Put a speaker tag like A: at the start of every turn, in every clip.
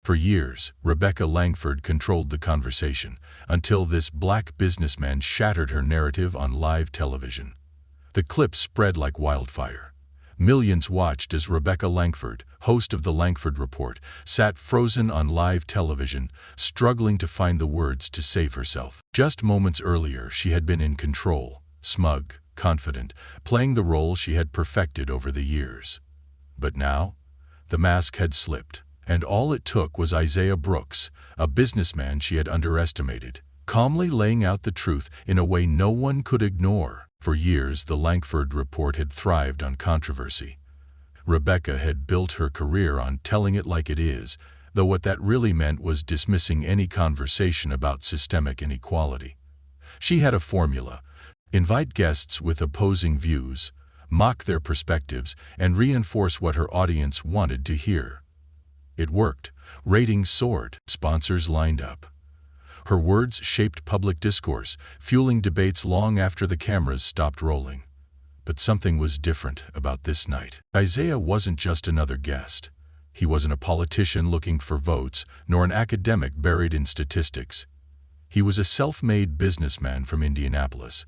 A: For years, Rebecca Langford controlled the conversation, until this black businessman shattered her narrative on live television. The clip spread like wildfire. Millions watched as Rebecca Langford, host of the Langford Report, sat frozen on live television, struggling to find the words to save herself. Just moments earlier, she had been in control, smug, confident, playing the role she had perfected over the years. But now, the mask had slipped, and all it took was Isaiah Brooks, a businessman she had underestimated, calmly laying out the truth in a way no one could ignore. For years, the Langford Report had thrived on controversy. Rebecca had built her career on telling it like it is, though what that really meant was dismissing any conversation about systemic inequality. She had a formula: invite guests with opposing views, mock their perspectives, and reinforce what her audience wanted to hear. It worked. Ratings soared. Sponsors lined up. Her words shaped public discourse, fueling debates long after the cameras stopped rolling. But something was different about this night. Isaiah wasn't just another guest. He wasn't a politician looking for votes, nor an academic buried in statistics. He was a self-made businessman from Indianapolis,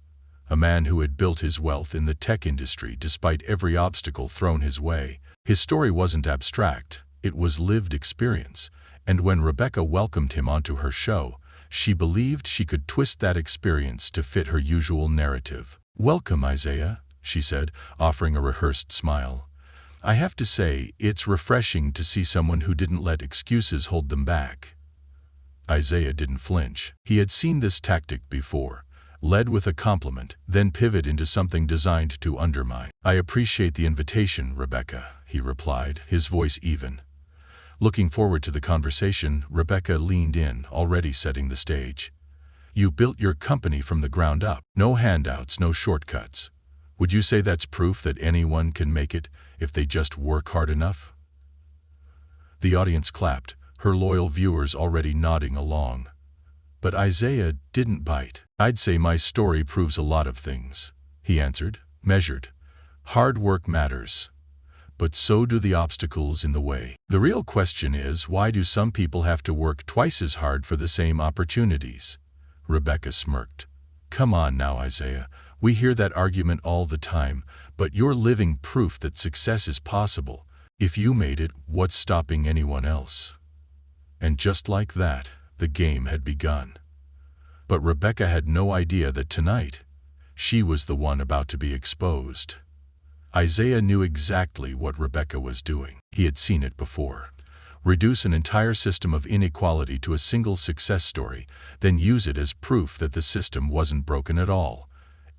A: a man who had built his wealth in the tech industry despite every obstacle thrown his way. His story wasn't abstract, it was lived experience, and when Rebecca welcomed him onto her show, she believed she could twist that experience to fit her usual narrative. "Welcome, Isaiah," she said, offering a rehearsed smile. "I have to say, it's refreshing to see someone who didn't let excuses hold them back." Isaiah didn't flinch. He had seen this tactic before: led with a compliment, then pivot into something designed to undermine. "I appreciate the invitation, Rebecca," he replied, his voice even. Looking forward to the conversation, Rebecca leaned in, already setting the stage. "You built your company from the ground up. No handouts, no shortcuts. Would you say that's proof that anyone can make it if they just work hard enough?" The audience clapped, her loyal viewers already nodding along. But Isaiah didn't bite. "I'd say my story proves a lot of things," he answered, measured. "Hard work matters, but so do the obstacles in the way. The real question is, why do some people have to work twice as hard for the same opportunities?" Rebecca smirked. "Come on now, Isaiah. We hear that argument all the time, but you're living proof that success is possible. If you made it, what's stopping anyone else?" And just like that, the game had begun. But Rebecca had no idea that tonight, she was the one about to be exposed. Isaiah knew exactly what Rebecca was doing. He had seen it before. Reduce an entire system of inequality to a single success story, then use it as proof that the system wasn't broken at all.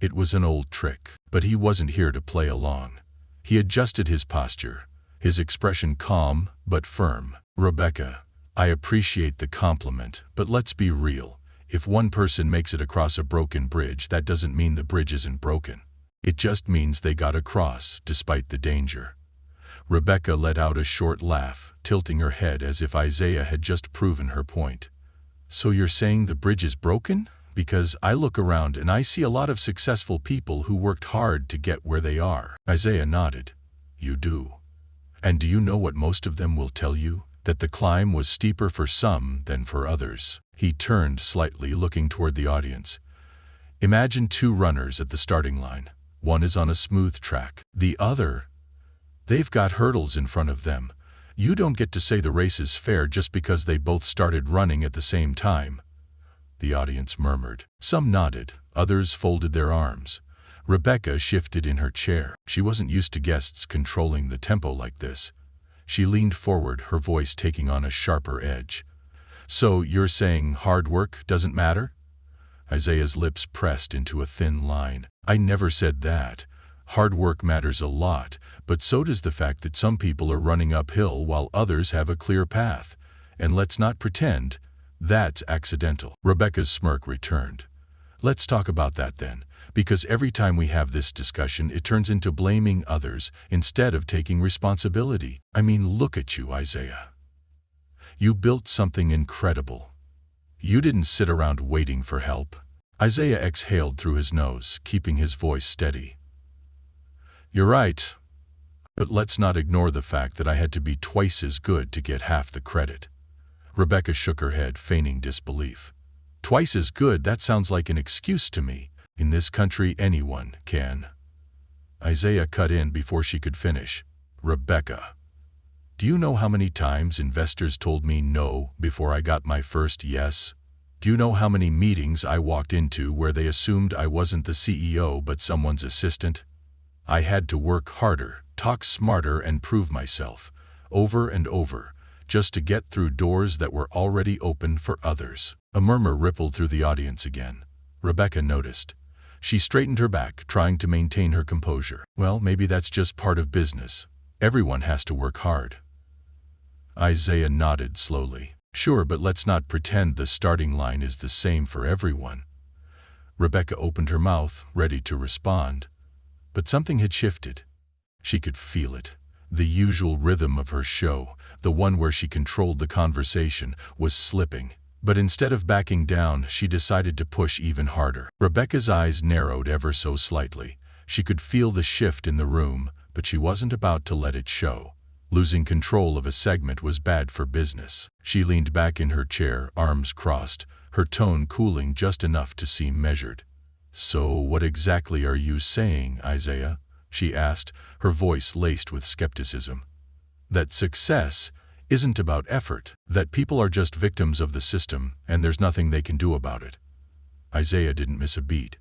A: It was an old trick. But he wasn't here to play along. He adjusted his posture, his expression calm but firm. "Rebecca, I appreciate the compliment, but let's be real. If one person makes it across a broken bridge, that doesn't mean the bridge isn't broken. It just means they got across, despite the danger." Rebecca let out a short laugh, tilting her head as if Isaiah had just proven her point. "So you're saying the bridge is broken? Because I look around and I see a lot of successful people who worked hard to get where they are." Isaiah nodded. "You do. And do you know what most of them will tell you? That the climb was steeper for some than for others." He turned slightly, looking toward the audience. "Imagine two runners at the starting line. One is on a smooth track. The other, they've got hurdles in front of them. You don't get to say the race is fair just because they both started running at the same time." The audience murmured. Some nodded, others folded their arms. Rebecca shifted in her chair. She wasn't used to guests controlling the tempo like this. She leaned forward, her voice taking on a sharper edge. "So you're saying hard work doesn't matter?" Isaiah's lips pressed into a thin line. "I never said that. Hard work matters a lot, but so does the fact that some people are running uphill while others have a clear path. And let's not pretend that's accidental." Rebecca's smirk returned. "Let's talk about that then, because every time we have this discussion it turns into blaming others instead of taking responsibility. I mean, look at you, Isaiah. You built something incredible. You didn't sit around waiting for help." Isaiah exhaled through his nose, keeping his voice steady. "You're right. But let's not ignore the fact that I had to be twice as good to get half the credit. Rebecca shook her head, feigning disbelief. Twice as good? That sounds like an excuse to me. In this country, anyone can. Isaiah cut in before she could finish. Rebecca, do you know how many times investors told me no before I got my first yes? Do you know how many meetings I walked into where they assumed I wasn't the CEO but someone's assistant? I had to work harder, talk smarter, and prove myself, over and over, just to get through doors that were already open for others. A murmur rippled through the audience again. Rebecca noticed. She straightened her back, trying to maintain her composure. Well, maybe that's just part of business. Everyone has to work hard. Isaiah nodded slowly. Sure, but let's not pretend the starting line is the same for everyone. Rebecca opened her mouth, ready to respond. But something had shifted. She could feel it. The usual rhythm of her show, the one where she controlled the conversation, was slipping. But instead of backing down, she decided to push even harder. Rebecca's eyes narrowed ever so slightly. She could feel the shift in the room, but she wasn't about to let it show. Losing control of a segment was bad for business. She leaned back in her chair, arms crossed, her tone cooling just enough to seem measured. So what exactly are you saying, Isaiah? She asked, her voice laced with skepticism. That success isn't about effort, that people are just victims of the system and there's nothing they can do about it. Isaiah didn't miss a beat.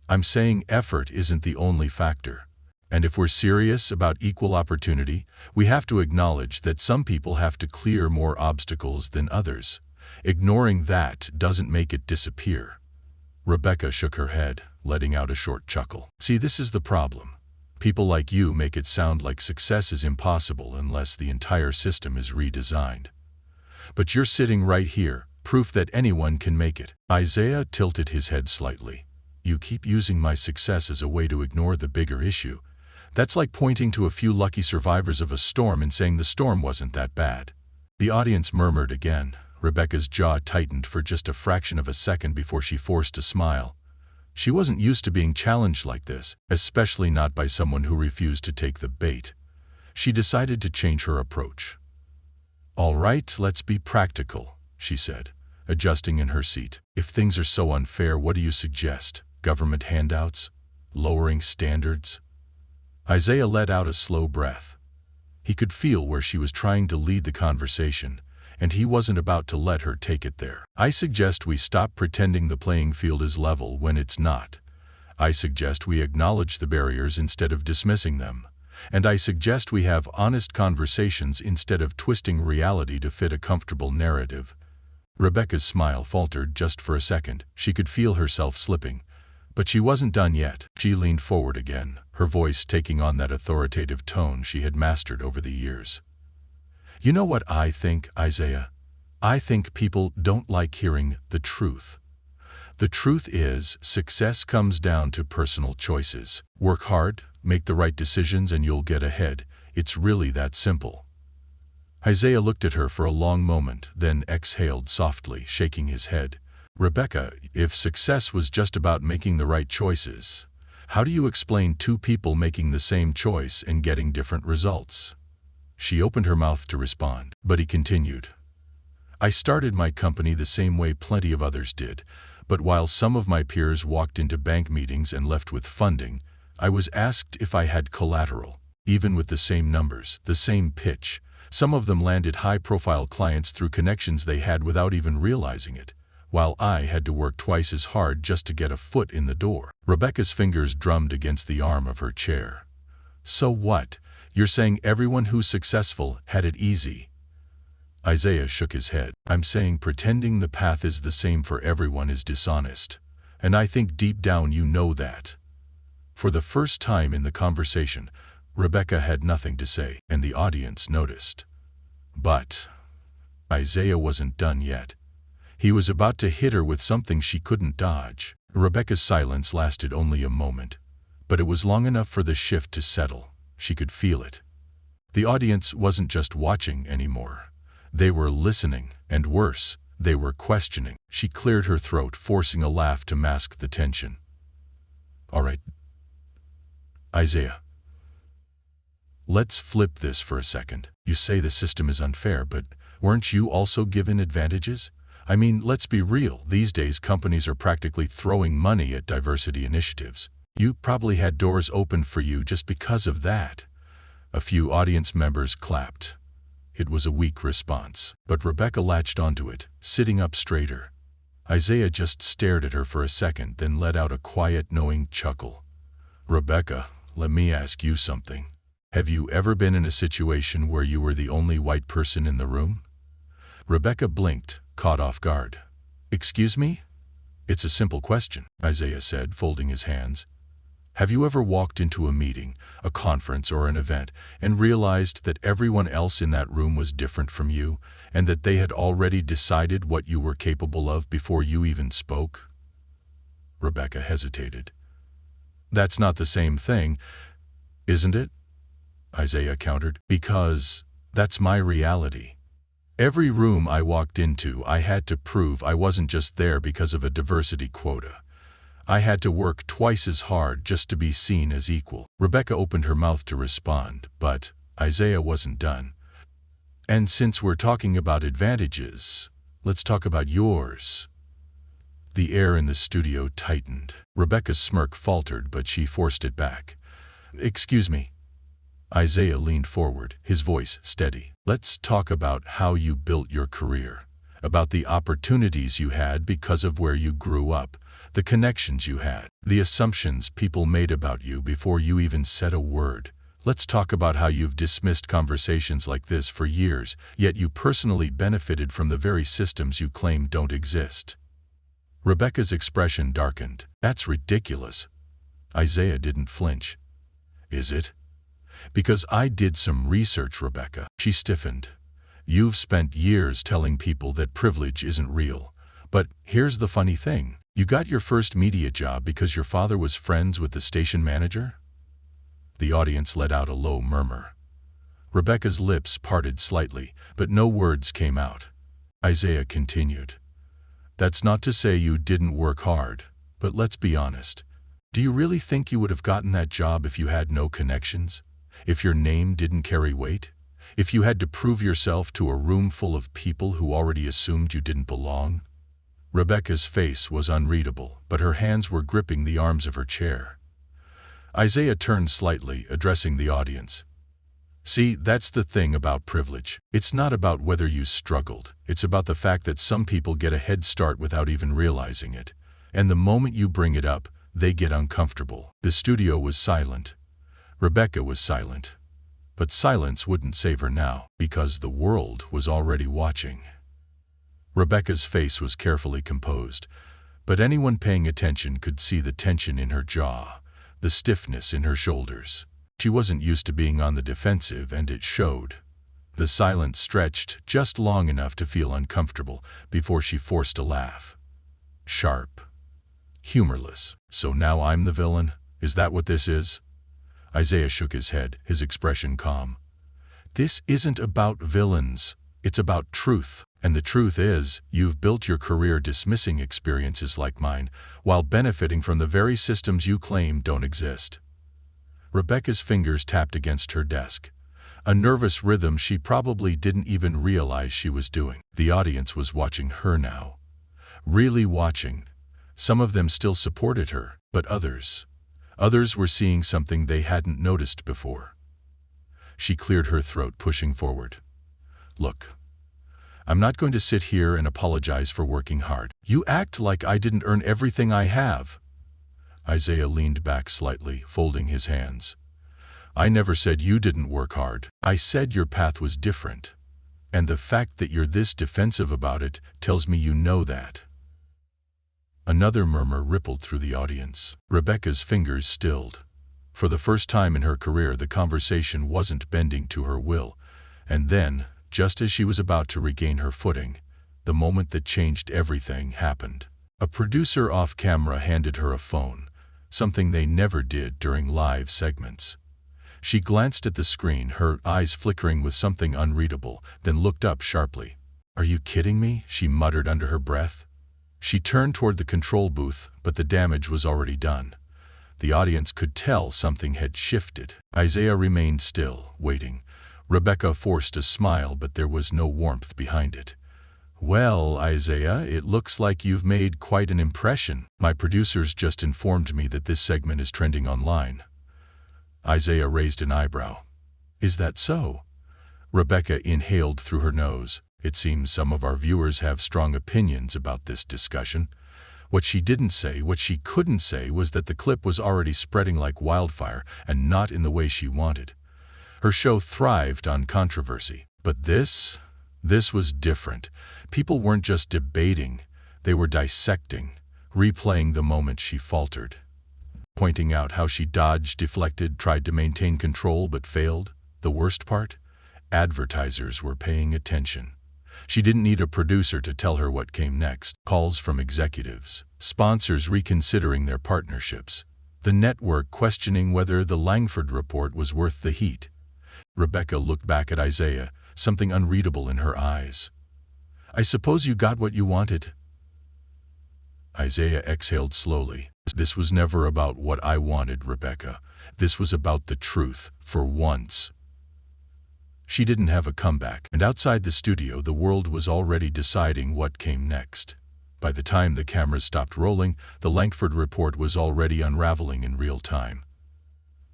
A: I'm saying effort isn't the only factor. And if we're serious about equal opportunity, we have to acknowledge that some people have to clear more obstacles than others. Ignoring that doesn't make it disappear. Rebecca shook her head, letting out a short chuckle. See, this is the problem. People like you make it sound like success is impossible unless the entire system is redesigned. But you're sitting right here, proof that anyone can make it. Isaiah tilted his head slightly. You keep using my success as a way to ignore the bigger issue. That's like pointing to a few lucky survivors of a storm and saying the storm wasn't that bad. The audience murmured again. Rebecca's jaw tightened for just a fraction of a second before she forced a smile. She wasn't used to being challenged like this, especially not by someone who refused to take the bait. She decided to change her approach. All right, let's be practical, she said, adjusting in her seat. If things are so unfair, what do you suggest? Government handouts? Lowering standards? Isaiah let out a slow breath. He could feel where she was trying to lead the conversation, and he wasn't about to let her take it there. I suggest we stop pretending the playing field is level when it's not. I suggest we acknowledge the barriers instead of dismissing them. And I suggest we have honest conversations instead of twisting reality to fit a comfortable narrative. Rebecca's smile faltered just for a second. She could feel herself slipping. But she wasn't done yet. She leaned forward again, her voice taking on that authoritative tone she had mastered over the years. You know what I think, Isaiah? I think people don't like hearing the truth. The truth is, success comes down to personal choices. Work hard, make the right decisions, and you'll get ahead. It's really that simple. Isaiah looked at her for a long moment, then exhaled softly, shaking his head. Rebecca, if success was just about making the right choices, how do you explain two people making the same choice and getting different results? She opened her mouth to respond, but he continued. I started my company the same way plenty of others did, but while some of my peers walked into bank meetings and left with funding, I was asked if I had collateral. Even with the same numbers, the same pitch, some of them landed high-profile clients through connections they had without even realizing it, while I had to work twice as hard just to get a foot in the door. Rebecca's fingers drummed against the arm of her chair. So what? You're saying everyone who's successful had it easy? Isaiah shook his head. I'm saying pretending the path is the same for everyone is dishonest. And I think deep down you know that. For the first time in the conversation, Rebecca had nothing to say, and the audience noticed. But Isaiah wasn't done yet. He was about to hit her with something she couldn't dodge. Rebecca's silence lasted only a moment, but it was long enough for the shift to settle. She could feel it. The audience wasn't just watching anymore. They were listening, and worse, they were questioning. She cleared her throat, forcing a laugh to mask the tension. All right, Isaiah. Let's flip this for a second. You say the system is unfair, but Weren't you also given advantages? I mean, let's be real, these days companies are practically throwing money at diversity initiatives. You probably had doors open for you just because of that. A few audience members clapped. It was a weak response, but Rebecca latched onto it, sitting up straighter. Isaiah just stared at her for a second, then let out a quiet, knowing chuckle. Rebecca, let me ask you something. Have you ever been in a situation where you were the only white person in the room? Rebecca blinked, caught off guard. Excuse me? It's a simple question, Isaiah said, folding his hands. Have you ever walked into a meeting, a conference, or an event, and realized that everyone else in that room was different from you, and that they had already decided what you were capable of before you even spoke? Rebecca hesitated. That's not the same thing, isn't it? Isaiah countered. Because that's my reality. Every room I walked into, I had to prove I wasn't just there because of a diversity quota. I had to work twice as hard just to be seen as equal. Rebecca opened her mouth to respond, but Isaiah wasn't done. And since we're talking about advantages, let's talk about yours. The air in the studio tightened. Rebecca's smirk faltered, but she forced it back. Excuse me. Isaiah leaned forward, his voice steady. Let's talk about how you built your career, about the opportunities you had because of where you grew up, the connections you had, the assumptions people made about you before you even said a word. Let's talk about how you've dismissed conversations like this for years, yet you personally benefited from the very systems you claim don't exist. Rebecca's expression darkened. That's ridiculous. Isaiah didn't flinch. Is it? Because I did some research, Rebecca. She stiffened. You've spent years telling people that privilege isn't real. But here's the funny thing. You got your first media job because your father was friends with the station manager? The audience let out a low murmur. Rebecca's lips parted slightly, but no words came out. Isaiah continued. That's not to say you didn't work hard, but let's be honest. Do you really think you would have gotten that job if you had no connections? If your name didn't carry weight? If you had to prove yourself to a room full of people who already assumed you didn't belong? Rebecca's face was unreadable, but her hands were gripping the arms of her chair. Isaiah turned slightly, addressing the audience. See, that's the thing about privilege. It's not about whether you struggled. It's about the fact that some people get a head start without even realizing it. And the moment you bring it up, they get uncomfortable. The studio was silent. Rebecca was silent. But silence wouldn't save her now, because the world was already watching. Rebecca's face was carefully composed, but anyone paying attention could see the tension in her jaw, the stiffness in her shoulders. She wasn't used to being on the defensive, and it showed. The silence stretched just long enough to feel uncomfortable before she forced a laugh. Sharp. Humorless. So now I'm the villain? Is that what this is? Isaiah shook his head, his expression calm. This isn't about villains. It's about truth. And the truth is, you've built your career dismissing experiences like mine, while benefiting from the very systems you claim don't exist. Rebecca's fingers tapped against her desk, a nervous rhythm she probably didn't even realize she was doing. The audience was watching her now. Really watching. Some of them still supported her, but others were seeing something they hadn't noticed before. She cleared her throat, pushing forward. Look. I'm not going to sit here and apologize for working hard. You act like I didn't earn everything I have. Isaiah leaned back slightly, folding his hands. I never said you didn't work hard. I said your path was different. And the fact that you're this defensive about it tells me you know that. Another murmur rippled through the audience. Rebecca's fingers stilled. For the first time in her career, the conversation wasn't bending to her will. And then, just as she was about to regain her footing, the moment that changed everything happened. A producer off camera handed her a phone, something they never did during live segments. She glanced at the screen, her eyes flickering with something unreadable, then looked up sharply. Are you kidding me? She muttered under her breath. She turned toward the control booth, but the damage was already done. The audience could tell something had shifted. Isaiah remained still, waiting. Rebecca forced a smile, but there was no warmth behind it. "Well, Isaiah, it looks like you've made quite an impression. My producers just informed me that this segment is trending online." Isaiah raised an eyebrow. "Is that so?" Rebecca inhaled through her nose. "It seems some of our viewers have strong opinions about this discussion." What she didn't say, what she couldn't say, was that the clip was already spreading like wildfire, and not in the way she wanted. Her show thrived on controversy. But this was different. People weren't just debating, they were dissecting, replaying the moment she faltered, pointing out how she dodged, deflected, tried to maintain control but failed. The worst part? Advertisers were paying attention. She didn't need a producer to tell her what came next. Calls from executives, sponsors reconsidering their partnerships, the network questioning whether the Langford report was worth the heat. Rebecca looked back at Isaiah, something unreadable in her eyes. "I suppose you got what you wanted?" Isaiah exhaled slowly. "This was never about what I wanted, Rebecca. This was about the truth, for once." She didn't have a comeback, and outside the studio the world was already deciding what came next. By the time the cameras stopped rolling, the Langford report was already unraveling in real time.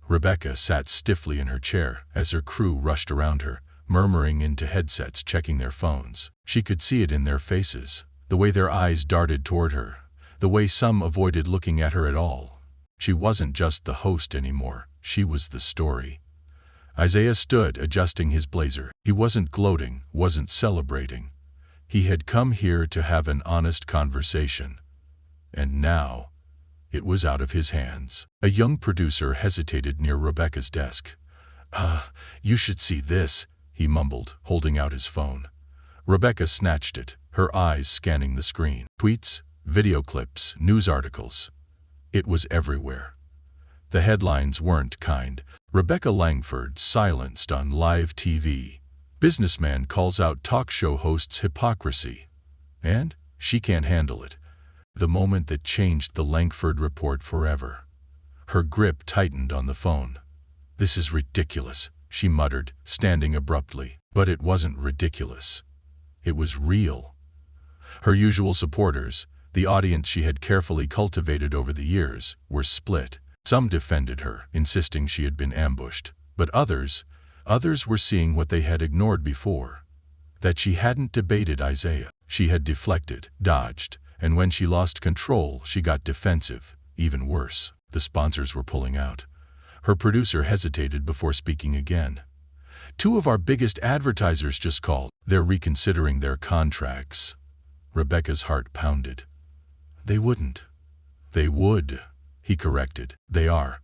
A: Rebecca sat stiffly in her chair as her crew rushed around her, murmuring into headsets, checking their phones. She could see it in their faces, the way their eyes darted toward her, the way some avoided looking at her at all. She wasn't just the host anymore, she was the story. Isaiah stood, adjusting his blazer. He wasn't gloating, wasn't celebrating. He had come here to have an honest conversation. And now, it was out of his hands. A young producer hesitated near Rebecca's desk. You should see this," he mumbled, holding out his phone. Rebecca snatched it, her eyes scanning the screen. Tweets, video clips, news articles. It was everywhere. The headlines weren't kind. Rebecca Langford silenced on live TV. Businessman calls out talk show host's hypocrisy. And she can't handle it. The moment that changed the Langford report forever. Her grip tightened on the phone. "This is ridiculous," she muttered, standing abruptly. But it wasn't ridiculous. It was real. Her usual supporters, the audience she had carefully cultivated over the years, were split. Some defended her, insisting she had been ambushed. But others were seeing what they had ignored before. That she hadn't debated Isaiah. She had deflected, dodged, and when she lost control, she got defensive. Even worse, the sponsors were pulling out. Her producer hesitated before speaking again. "Two of our biggest advertisers just called. They're reconsidering their contracts." Rebecca's heart pounded. "They wouldn't." "They would," he corrected. "They are."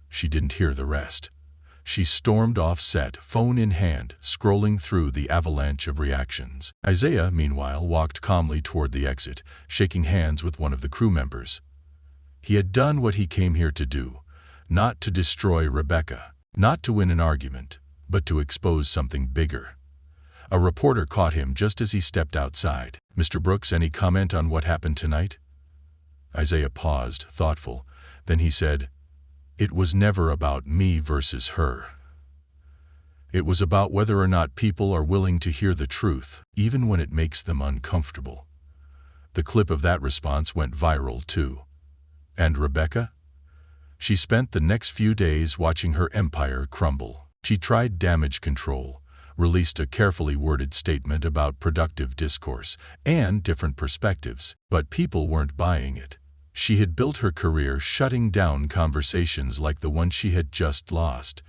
A: She didn't hear the rest. She stormed off set, phone in hand, scrolling through the avalanche of reactions. Isaiah, meanwhile, walked calmly toward the exit, shaking hands with one of the crew members. He had done what he came here to do, not to destroy Rebecca, not to win an argument, but to expose something bigger. A reporter caught him just as he stepped outside. "Mr. Brooks, any comment on what happened tonight?" Isaiah paused, thoughtful. Then he said, "It was never about me versus her. It was about whether or not people are willing to hear the truth, even when it makes them uncomfortable." The clip of that response went viral too. And Rebecca? She spent the next few days watching her empire crumble. She tried damage control, released a carefully worded statement about productive discourse and different perspectives, but people weren't buying it. She had built her career shutting down conversations like the one she had just lost,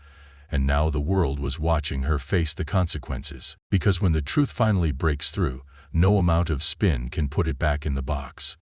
A: and now the world was watching her face the consequences. Because when the truth finally breaks through, no amount of spin can put it back in the box.